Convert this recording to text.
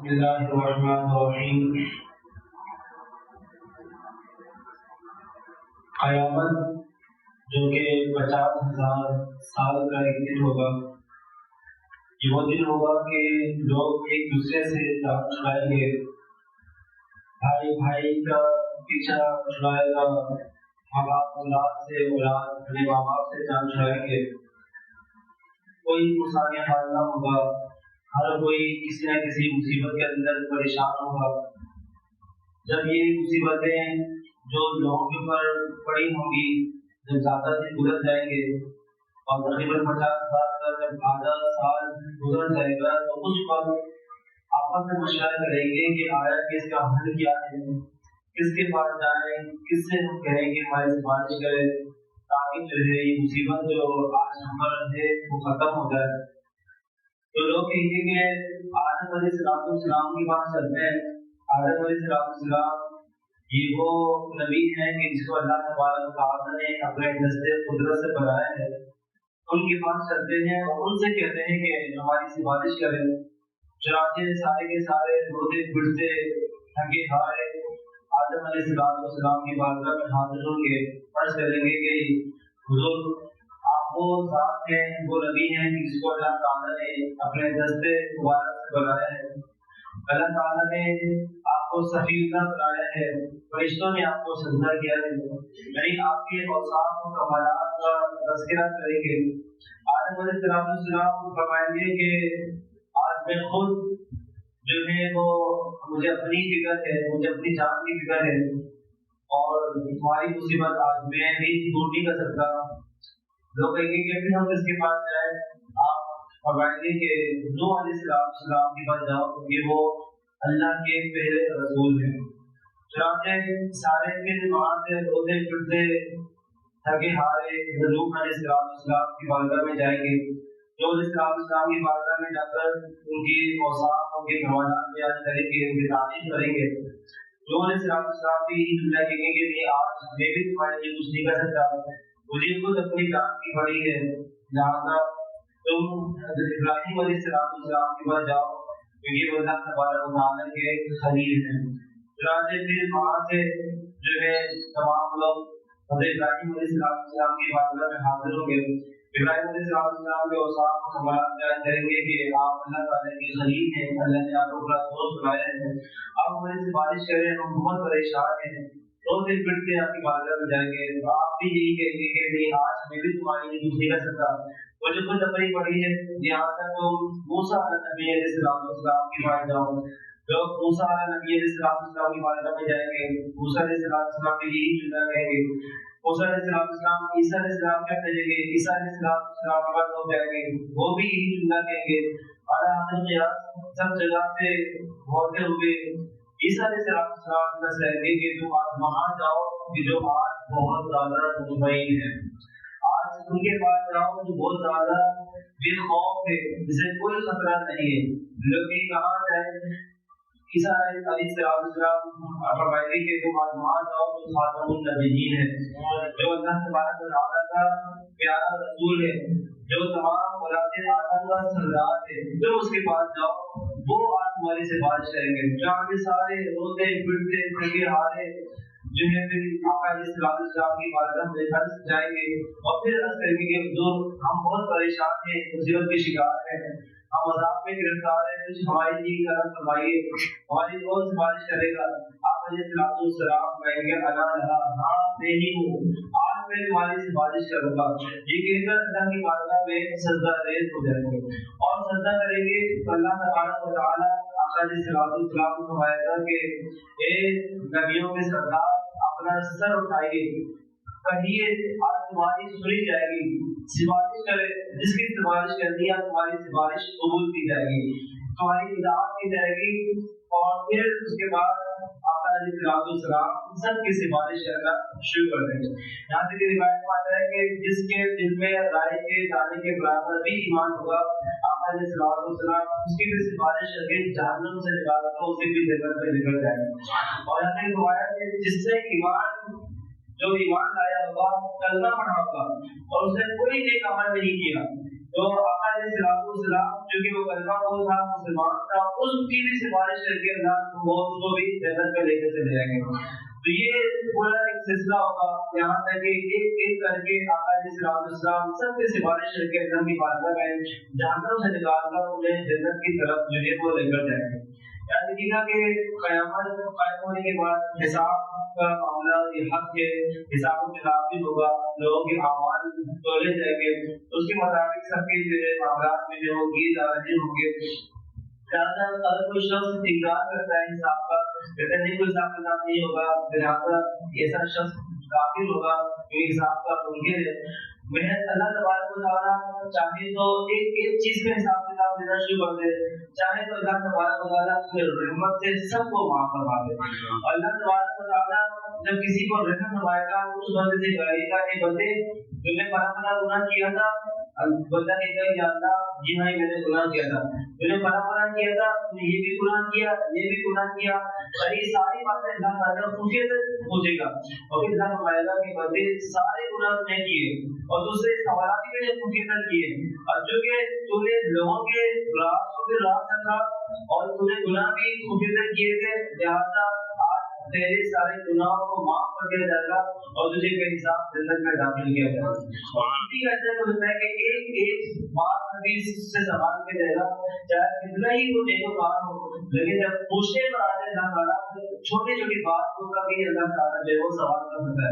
بسم اللہ الرحمن الرحیم۔ قیامت جو کہ 50,000 سال کا ایک دن ہوگا، یہ وہ دن ہوگا کہ لوگ ایک دوسرے سے جان چھڑائیں گے، بھائی بھائی کا پیچھا چھڑائے گا، ماں باپ اولاد سے، اولاد اپنے ماں باپ سے جان چھڑائیں گے، کوئی مساوی حال نہ ہوگا، ہر کوئی کسی نہ کسی مصیبت کے اندر پریشان ہوگا۔ جب یہ مصیبتیں جو لوگوں کے اوپر پڑی ہوں گی، جب زیادہ دن گزر جائیں گے اور تقریباً 50,000 کا جب آدھا سال گزر جائے گا، تو اس پر آپس میں مشورہ کریں گے کہ آیا کہ اس کا حل کیا ہے، کس کے پاس جائیں، کس سے ہم کہیں گے ہماری سفارش کرے تاکہ جو ہے یہ مصیبت جو آج ہم پر ہے وہ ختم ہو جائے۔ تو لوگ کہیں گے کہ آدم علیہ السلام کی بات چلتے ہیں۔ آدم علیہ السلام یہ وہ نبی ہیں کہ جس کو اللہ تبارک و تعالیٰ نے اپنے دست قدرت سے بنایا ہے، ان کے پاس چلتے ہیں اور ان سے کہتے ہیں کہ ہماری سفارش کریں۔ چنانچہ سارے کے سارے روتے پھرتے تھکے ہارے آدم علیہ السلام کی بارگاہ میں حاضر ہوں گے، عرض کریں گے کہ حضور آپ وہ ذات ہیں، وہ نبی ہیں جس کو اللہ تعالیٰ نے اپنے دست مبارک سے بنایا ہے، اللہ تعالیٰ نے آپ کو سفیرہ بنایا ہے، فرشتوں نے آپ کو سجدہ کیا ہے، یعنی آپ کے اوصاف و کمالات کا تذکرہ کریں گے۔ آدم علیہ السلام فرمائیں گے کہ آج میں خود جو ہے وہ مجھے اپنی فکر ہے، مجھے اپنی جان کی فکر ہے اور تمہاری مصیبت آج میں بھی دور نہیں کر سکتا۔ لوگ کہیں گے کہ پھر ہم اس کے پاس جائیں، آپ فرمائیں گے کہ نوح علیہ السلام کے پاس جاؤ کیونکہ وہ اللہ کے پہلے رسول ہیں۔ چنانچہ سارے پھر وہاں سے روتے پھرتے تھکے ہارے نوح علیہ السلام کی بارگاہ میں جائیں گے۔ نوح علیہ السلام کی بارگاہ میں جا کر ان کی اوصاف، ان کے کمالات بیان کریں گے، ان کی تعریف کریں گے۔ نوح علیہ السلام بھی یہی جملہ کہیں گے کہ آج میں بھی تمہارے لیے کچھ نہیں کر سکتا، مجھے خود اپنی جان کی پڑی ہے، لہٰذا تم حضرت ابراہیم علیہ السلام کے پاس جاؤ کیونکہ وہ اللہ تبارک و تعالیٰ کے خلیل ہیں۔ چنانچہ پھر وہاں سے جو ہے تمام لوگ حضرت ابراہیم علیہ السلام کی بارگاہ میں حاضر ہوں گے۔ ابراہیم علیہ السلام کے اوصاف و کمالات بیان کریں گے کہ آپ اللہ تعالیٰ کے خلیل ہیں، اللہ نے آپ کو اپنا دوست بنایا ہے، آپ ہماری سفارش کریں، ہم بہت پریشان ہیں، روتے پھرتے آپ کی بارگاہ میں جائیں گے، تو آپ بھی یہی کہیں گے کہ نہیں آج میں بھی تمہارے لیے کچھ نہیں کر سکتا، مجھے خود اپنی پڑی ہے، یہاں تک تم موسیٰ نبی علیہ السلام کی بات جاؤ۔ لوگ موسیٰ نبی علیہ السلام کی بارگاہ میں جائیں گے، موسیٰ علیہ السلام بھی یہی جملہ کہیں گے۔ موسیٰ علیہ السلام عیسیٰ علیہ السلام کیا کہیں گے، عیسیٰ علیہ السلام کے بعد لوگ جائیں گے، وہ بھی یہی جملہ کہیں گے۔ سب جگہ سے ہوتے ہوئے عیسیٰ علیہ السلام کا کہیں گے کہ تم آج وہاں جاؤ کہ جو آج بہت زیادہ مطمئن ہے، آج ان کے پاس جاؤ جو بہت زیادہ بے خوف ہے، جسے کوئی خطرہ نہیں ہے۔ لوگ کہاں جائیں، عیسیٰ علیہ السلام فرمائیں گے کہ تم آج وہاں جاؤ جو خاتم النبیین ہے، جو اللہ تبارک و تعالیٰ کا پیارا رسول ہے، جو تمام اولاد آدم کا سردار ہے، جو اس کے پاس جاؤ وہ آج تمہاری سفارش کریں گے۔ جہاں کے سارے روتے پھرتے تھکے ہارے جو ہے پھر آقا علیہ السلام کی بارگاہ میں جائیں گے اور پھر عرض کریں گے کہ حضور ہم بہت پریشان ہیں، مصیبت کے شکار ہیں، ہم عذاب میں گرفتار ہیں، کچھ ہماری لیے کرم فرمائیے، ہماری کون سفارش کرے گا؟ آپ علیہ السلام کہیں گے ہاں میں ہی ہوں، آج میں تمہاری سفارش کروں گا۔ یہ کہہ کر اللہ کی بارگاہ میں سجدہ ریز ہو جائیں گے اور سجدہ کریں گے تو اللہ تبارک و تعالیٰ آقا علیہ السلام کو فرمائے گا کہ اے نبیوں کے سردار اپنا سر اٹھائیے، کہیے آج تمہاری سنی جائے گی، سفارش کرے، جس کی سفارش کرنی ہے تمہاری سفارش قبول کی جائے گی، تمہاری اطاعت کی جائے گی۔ اور پھر اس کے بعد آقا علیہ السلام سب کی سفارش کرنا شروع کر دیں گے۔ یہاں سے روایت میں آتا ہے کہ جس کے دل میں رائے کے دانے کے برابر بھی ایمان ہوگا، آقا علیہ السلام اس کی بھی سفارش کر کے جہنم سے نکال کر اسے بھی جنت میں نکل جائے گا۔ اور یہاں سے روایت ہے جس سے جو ایمان لایا ہوگا، کلمہ پڑھا ہوگا اور اس نے کوئی نیک عمل نہیں کیا، تو آقا علیہ السلام جو کہ وہ کلمہ گو تھا، مسلمان تھا، اس کی بھی سفارش کر کے اللہ وہ اس کو بھی جنت میں لے کے چلے جائیں گے. تو یہ پورا ایک سلسلہ ہوگا یہاں تک کہ ایک ایک کر کے آقا علیہ السلام سب کی سفارش کر کے اللہ کی بارگاہ میں جہنم سے نکال کر انہیں جنت کی طرف جو ہے وہ لے کر جائیں گے. یاد رکھیے گا کہ قیامت قائم ہونے کے بعد حساب کا معاملہ یہ حق ہے، حساب و کتاب بھی ہوگا، لوگوں کے اعمال تولے جائیں گے، اس کے مطابق سب کے جو ہے معاملات میں جو کیے جا رہے ہوں گے. لہٰذا اگر کوئی شخص انکار کرتا ہے حساب کا، کہتے نہیں کوئی حساب کتاب نہیں ہوگا، لہٰذا ایسا شخص کافر ہوگا جو حساب کا منکر ہے. محض اللہ تبارک و تعالیٰ چاہے تو ایک ایک چیز کا حساب کتاب دینا شروع کر دے، چاہے تو اللہ تبارک و تعالیٰ اپنے رحمت سے سب کو معاف فرما دے. اللہ تبارک و تعالیٰ جب کسی کو رحم فرمائے گا تو اس بندے سے کہے گا کہ بندے تم نے بڑا بڑا گناہ کیا تھا، بندہ کہے گا یا اللہ جی ہاں میں نے گناہ کیا تھا، تم نے بڑا بڑا کیا تھا، تم نے یہ بھی گناہ کیا، یہ بھی گناہ کیا، اور یہ ساری باتیں اللہ تعالیٰ خوشی سے پوچھے گا. اور پھر اللہ فرمائے گا کہ بندے سارے گناہ تم نے کیے اور دوسرے سوالات بھی میں نے خوشی سے کیے، اور جو کہ تم نے لوگوں کے راستوں پہ راست رکھا اور تم نے گناہ بھی خوشی سے کیے تھے، لہٰذا آج تیرے سارے گناہوں کو معاف کر دیا جائے گا اور تجھے بے حساب جنت میں داخل کیا جائے گا. اور اسی کا ایسا ہوتا ہے کہ ایک ایک بات حدیث سے سوال کیا جائے گا، چاہے کتنا ہی وہ نیکوکار ہو، لیکن جب پوچھنے پر آ جائے اللہ تعالیٰ چھوٹی چھوٹی بات کو کبھی اللہ تعالیٰ جو ہے وہ سوال کر سکتا ہے.